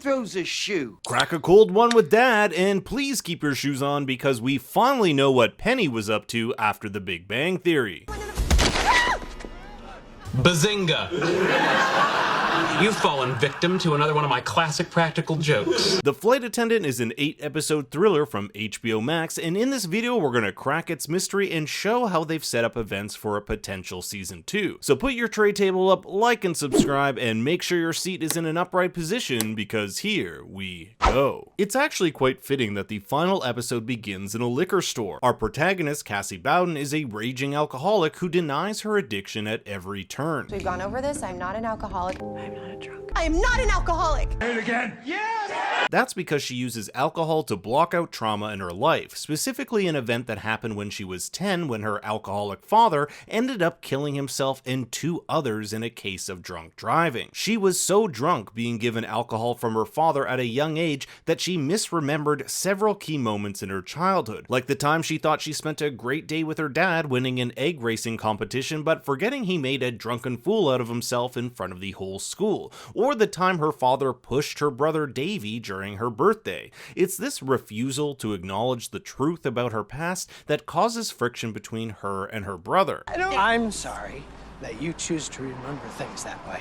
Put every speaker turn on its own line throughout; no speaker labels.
throws a shoe?
Crack a cold one with Dad, and please keep your shoes on because we finally know what Penny was up to after the Big Bang Theory.
Bazinga! You've fallen victim to another one of my classic practical jokes.
The Flight Attendant is an 8-episode thriller from HBO Max, and in this video we're gonna crack its mystery and show how they've set up events for a potential season 2. So put your tray table up, like and subscribe, and make sure your seat is in an upright position because here we go. It's actually quite fitting that the final episode begins in a liquor store. Our protagonist, Cassie Bowden, is a raging alcoholic who denies her addiction at every turn.
We've gone over this. I'm not an alcoholic.
I'm not a drunk.
I am not an alcoholic!
Say it again. Yes!
That's because she uses alcohol to block out trauma in her life, specifically an event that happened when she was 10 when her alcoholic father ended up killing himself and 2 others in a case of drunk driving. She was so drunk being given alcohol from her father at a young age that she misremembered several key moments in her childhood, like the time she thought she spent a great day with her dad winning an egg racing competition but forgetting he made a drunken fool out of himself in front of the whole school, or the time her father pushed her brother Davy during her birthday. It's this refusal to acknowledge the truth about her past that causes friction between her and her brother.
I'm sorry that you choose to remember things that way.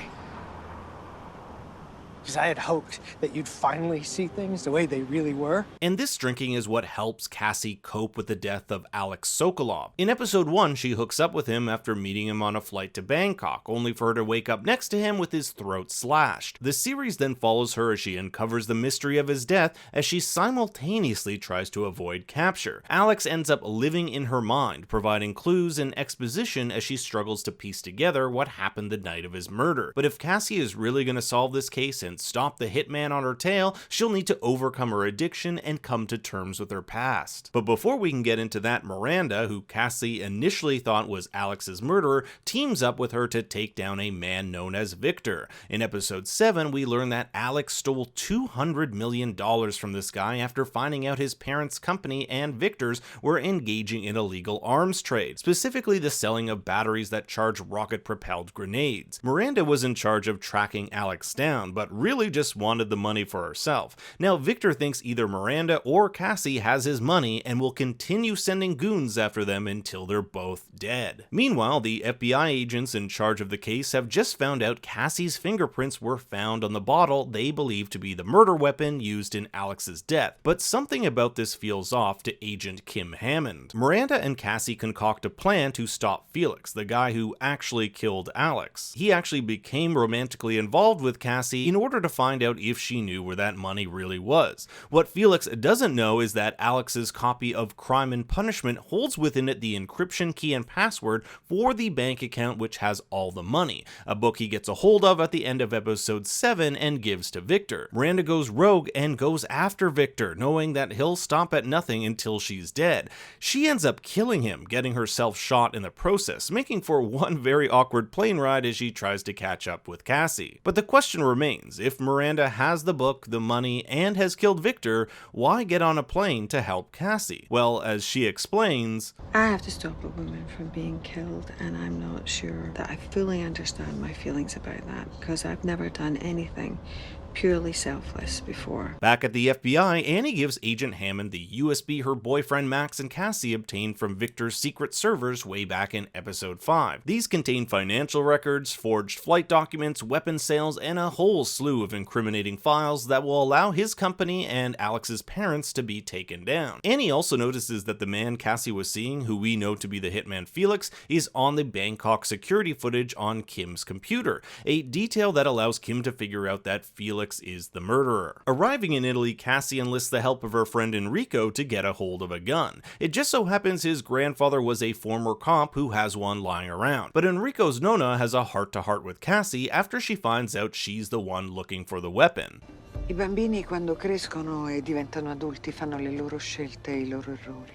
Because I had hoped that you'd finally see things the way they really were.
And this drinking is what helps Cassie cope with the death of Alex Sokolov. In episode 1, she hooks up with him after meeting him on a flight to Bangkok, only for her to wake up next to him with his throat slashed. The series then follows her as she uncovers the mystery of his death as she simultaneously tries to avoid capture. Alex ends up living in her mind, providing clues and exposition as she struggles to piece together what happened the night of his murder. But if Cassie is really going to solve this case and stop the hitman on her tail, she'll need to overcome her addiction and come to terms with her past. But before we can get into that, Miranda, who Cassie initially thought was Alex's murderer, teams up with her to take down a man known as Victor. In episode 7, we learn that Alex stole $200 million from this guy after finding out his parents' company and Victor's were engaging in illegal arms trade, specifically the selling of batteries that charge rocket-propelled grenades. Miranda was in charge of tracking Alex down, but really just wanted the money for herself. Now Victor thinks either Miranda or Cassie has his money and will continue sending goons after them until they're both dead. Meanwhile, the FBI agents in charge of the case have just found out Cassie's fingerprints were found on the bottle they believe to be the murder weapon used in Alex's death, but something about this feels off to Agent Kim Hammond. Miranda and Cassie concoct a plan to stop Felix, the guy who actually killed Alex. He actually became romantically involved with Cassie in order to find out if she knew where that money really was. What Felix doesn't know is that Alex's copy of Crime and Punishment holds within it the encryption key and password for the bank account which has all the money, a book he gets a hold of at the end of episode 7 and gives to Victor. Miranda goes rogue and goes after Victor, knowing that he'll stop at nothing until she's dead. She ends up killing him, getting herself shot in the process, making for one very awkward plane ride as she tries to catch up with Cassie. But the question remains, if Miranda has the book, the money, and has killed Victor, why get on a plane to help Cassie? Well, as she explains,
I have to stop a woman from being killed, and I'm not sure that I fully understand my feelings about that, because I've never done anything purely selfless before.
Back at the FBI, Annie gives Agent Hammond the USB her boyfriend Max and Cassie obtained from Victor's secret servers way back in episode 5. These contain financial records, forged flight documents, weapon sales, and a whole slew of incriminating files that will allow his company and Alex's parents to be taken down. Annie also notices that the man Cassie was seeing, who we know to be the hitman Felix, is on the Bangkok security footage on Kim's computer, a detail that allows Kim to figure out that Felix is the murderer. Arriving in Italy, Cassie enlists the help of her friend Enrico to get a hold of a gun. It just so happens his grandfather was a former cop who has one lying around, but Enrico's Nonna has a heart-to-heart with Cassie after she finds out she's the one looking for the weapon.
I bambini quando crescono e diventano adulti fanno le loro scelte e I loro errori.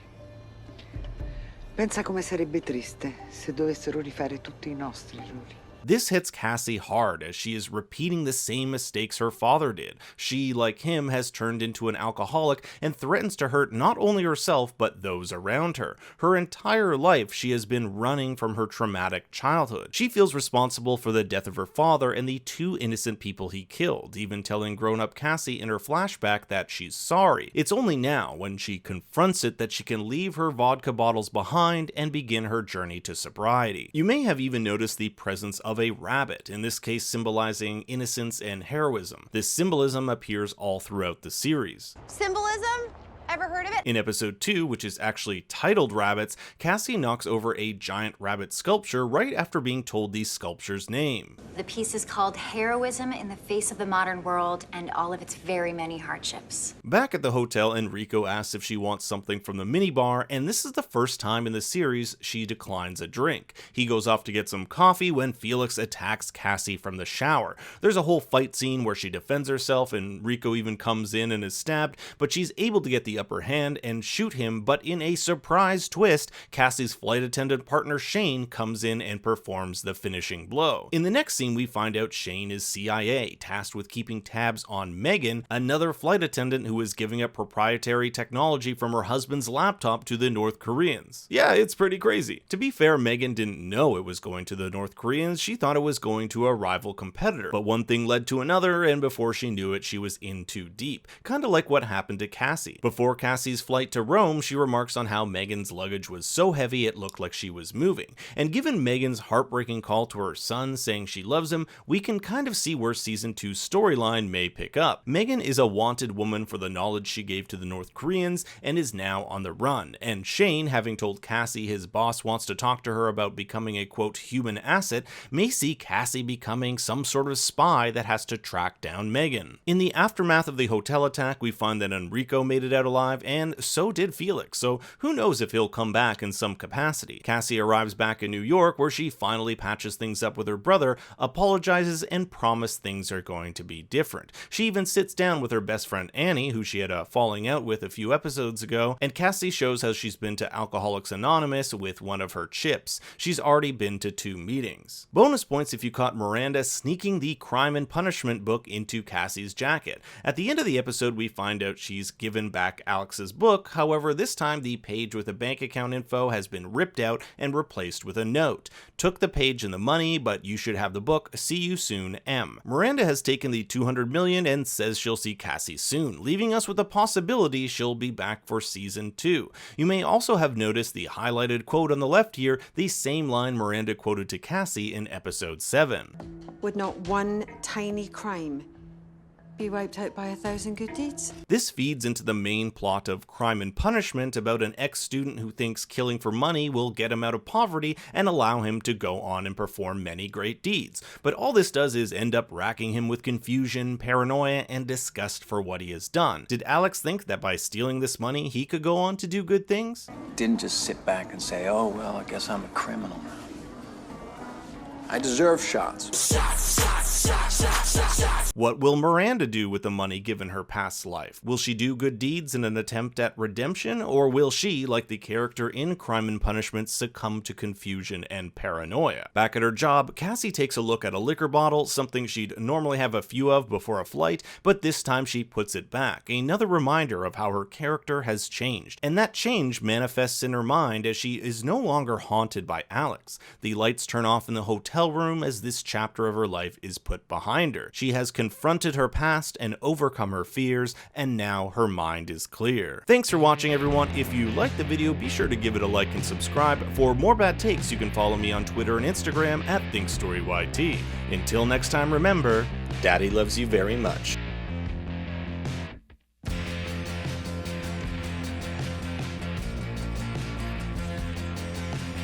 Pensa come sarebbe triste se dovessero rifare tutti I nostri errori.
This hits Cassie hard as she is repeating the same mistakes her father did. She, like him, has turned into an alcoholic and threatens to hurt not only herself but those around her. Her entire life she has been running from her traumatic childhood. She feels responsible for the death of her father and the 2 innocent people he killed, even telling grown-up Cassie in her flashback that she's sorry. It's only now, when she confronts it, that she can leave her vodka bottles behind and begin her journey to sobriety. You may have even noticed the presence of a rabbit, in this case symbolizing innocence and heroism. This symbolism appears all throughout the series.
Symbolism? Ever heard of it?
In episode 2, which is actually titled Rabbits, Cassie knocks over a giant rabbit sculpture right after being told the sculpture's name.
The piece is called Heroism in the Face of the Modern World and All of Its Very Many Hardships.
Back at the hotel, Enrico asks if she wants something from the minibar, and this is the first time in the series she declines a drink. He goes off to get some coffee when Felix attacks Cassie from the shower. There's a whole fight scene where she defends herself, and Enrico even comes in and is stabbed, but she's able to get the upper hand and shoot him, but in a surprise twist, Cassie's flight attendant partner Shane comes in and performs the finishing blow. In the next scene, we find out Shane is CIA, tasked with keeping tabs on Megan, another flight attendant who is giving up proprietary technology from her husband's laptop to the North Koreans. Yeah, it's pretty crazy. To be fair, Megan didn't know it was going to the North Koreans, she thought it was going to a rival competitor, but one thing led to another, and before she knew it, she was in too deep. Kinda like what happened to Cassie. Before Cassie's flight to Rome, she remarks on how Megan's luggage was so heavy it looked like she was moving. And given Megan's heartbreaking call to her son saying she loves him, we can kind of see where season 2's storyline may pick up. Megan is a wanted woman for the knowledge she gave to the North Koreans and is now on the run. And Shane, having told Cassie his boss wants to talk to her about becoming a quote human asset, may see Cassie becoming some sort of spy that has to track down Megan. In the aftermath of the hotel attack, we find that Enrico made it out alive, and so did Felix, so who knows if he'll come back in some capacity. Cassie arrives back in New York, where she finally patches things up with her brother, apologizes, and promises things are going to be different. She even sits down with her best friend Annie, who she had a falling out with a few episodes ago, and Cassie shows how she's been to Alcoholics Anonymous with one of her chips. She's already been to 2 meetings. Bonus points if you caught Miranda sneaking the Crime and Punishment book into Cassie's jacket. At the end of the episode, we find out she's given back Alex's book, however this time the page with the bank account info has been ripped out and replaced with a note. Took the page and the money, but you should have the book. See you soon, M. Miranda has taken the $200 million and says she'll see Cassie soon, leaving us with the possibility she'll be back for season 2. You may also have noticed the highlighted quote on the left here, the same line Miranda quoted to Cassie in episode 7.
Would not one tiny crime be wiped out by 1,000 good deeds?
This feeds into the main plot of Crime and Punishment about an ex-student who thinks killing for money will get him out of poverty and allow him to go on and perform many great deeds. But all this does is end up racking him with confusion, paranoia, and disgust for what he has done. Did Alex think that by stealing this money he could go on to do good things?
Didn't just sit back and say, oh, well, I guess I'm a criminal now. I deserve shots.
What will Miranda do with the money given her past life? Will she do good deeds in an attempt at redemption, or will she, like the character in Crime and Punishment, succumb to confusion and paranoia? Back at her job, Cassie takes a look at a liquor bottle, something she'd normally have a few of before a flight, but this time she puts it back, another reminder of how her character has changed. And that change manifests in her mind as she is no longer haunted by Alex. The lights turn off in the hotel room as this chapter of her life is put behind her. She has confronted her past and overcome her fears, and now her mind is clear. Thanks for watching, everyone. If you liked the video, be sure to give it a like and subscribe. For more bad takes, you can follow me on Twitter and Instagram at ThinkStoryYT. Until next time, remember, Daddy loves you very much.